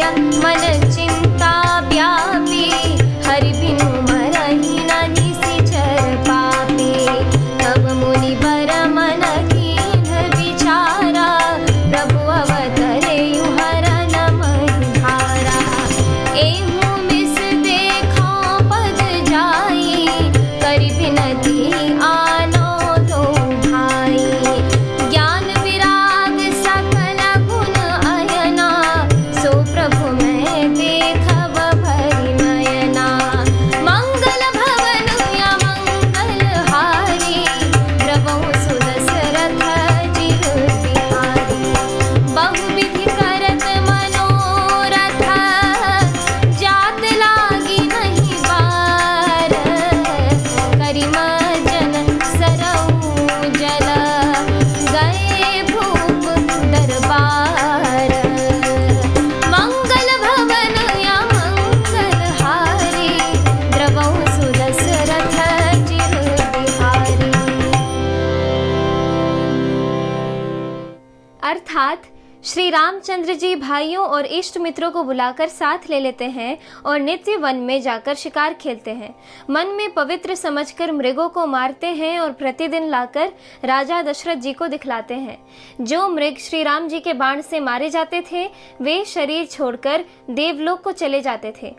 भय मन चिंता व्यापी, हरि बिनु मरहि न निशिचर पापी। तब मुनि बर मन कीन्ह विचारा, प्रभु अवतरेयु हरन महिधारा। एहु मिस देखा पद जाई, करि बिनती आनो दो भाई। ज्ञान विराग सकल गुण अयना, सो प्रभु मैं देखब भरि नयना। मंगल भवन या मंगल हारी, द्रवहु सुदशरथ जिहु बिहारी। बहुविधि करत मनोरथ, जात लागी नहीं बार। करिम जन सरऊ जल, गए भूप दरबार। मंगल भवन या मंगल हारी, द्रवहु सुदशरथ जिहु बिहारी। अर्थात श्री रामचंद्र जी भाइयों और इष्ट मित्रों को बुलाकर साथ ले लेते हैं और नित्य वन में जाकर शिकार खेलते हैं। मन में पवित्र समझकर मृगों को मारते हैं और प्रतिदिन लाकर राजा दशरथ जी को दिखलाते हैं। जो मृग श्री राम जी के बाण से मारे जाते थे, वे शरीर छोड़कर देवलोक को चले जाते थे।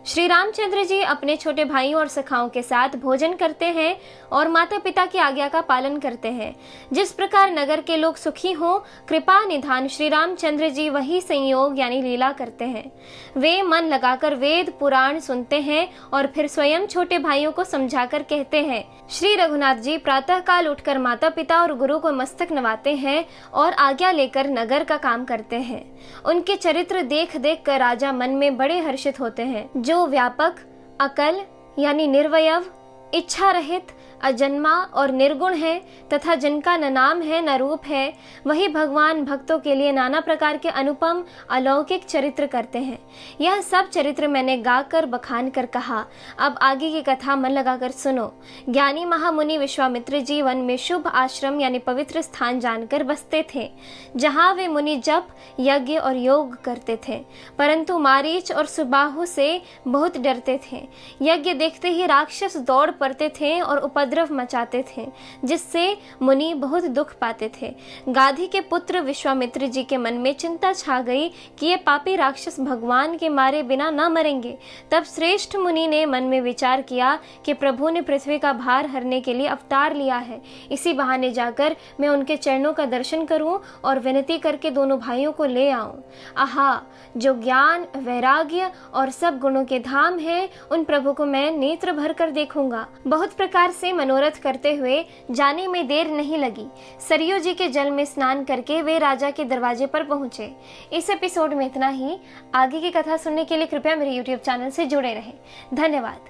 श्री रामचंद्र जी अपने छोटे भाइयों और सखाओं के साथ भोजन करते हैं और माता पिता की आज्ञा का पालन करते हैं। जिस प्रकार नगर के लोग सुखी हों, कृपा निधान श्री रामचंद्र जी वही संयोग यानी लीला करते हैं। वे मन लगाकर वेद पुराण सुनते हैं और फिर स्वयं छोटे भाइयों को समझाकर कहते हैं। श्री रघुनाथ जी प्रातः काल उठकर माता पिता और गुरु को मस्तक नवाते हैं और आज्ञा लेकर नगर का काम करते हैं। उनके चरित्र देख देख कर राजा मन में बड़े हर्षित होते हैं। जो व्यापक, अकल यानी निर्वयव, इच्छा रहित, अजन्मा और निर्गुण है तथा जिनका न नाम है न रूप है, वही भगवान भक्तों के लिए नाना प्रकार के अनुपम अलौकिक चरित्र करते हैं। यह सब चरित्र मैंने गाकर बखान कर कहा। अब आगे की कथा मन लगाकर सुनो। ज्ञानी महामुनि विश्वामित्र जी वन में शुभ आश्रम यानी पवित्र स्थान जानकर बसते थे, जहाँ वे मुनि जप, यज्ञ और योग करते थे, परंतु मारीच और सुबाहु से बहुत डरते थे। यज्ञ देखते ही राक्षस दौड़ पड़ते थे और उपद्रव मचाते थे, जिससे मुनि बहुत दुख पाते थे। गाधी के पुत्र विश्वामित्र जी के मन में चिंता छा गई कि ये पापी राक्षस भगवान के मारे बिना न मरेंगे। तब श्रेष्ठ मुनि ने मन में विचार किया कि प्रभु ने पृथ्वी का भार हरने के लिए अवतार लिया है, इसी बहाने जाकर मैं उनके चरणों का दर्शन करूं और विनती करके दोनों भाइयों को ले आऊं। आहा, जो ज्ञान, वैराग्य और सब गुणों के धाम है, उन प्रभु को मैं नेत्र भर कर देखूंगा। बहुत प्रकार से मनोरथ करते हुए जाने में देर नहीं लगी। सरयू जी के जल में स्नान करके वे राजा के दरवाजे पर पहुंचे। इस एपिसोड में इतना ही। आगे की कथा सुनने के लिए कृपया मेरे YouTube चैनल से जुड़े रहें। धन्यवाद।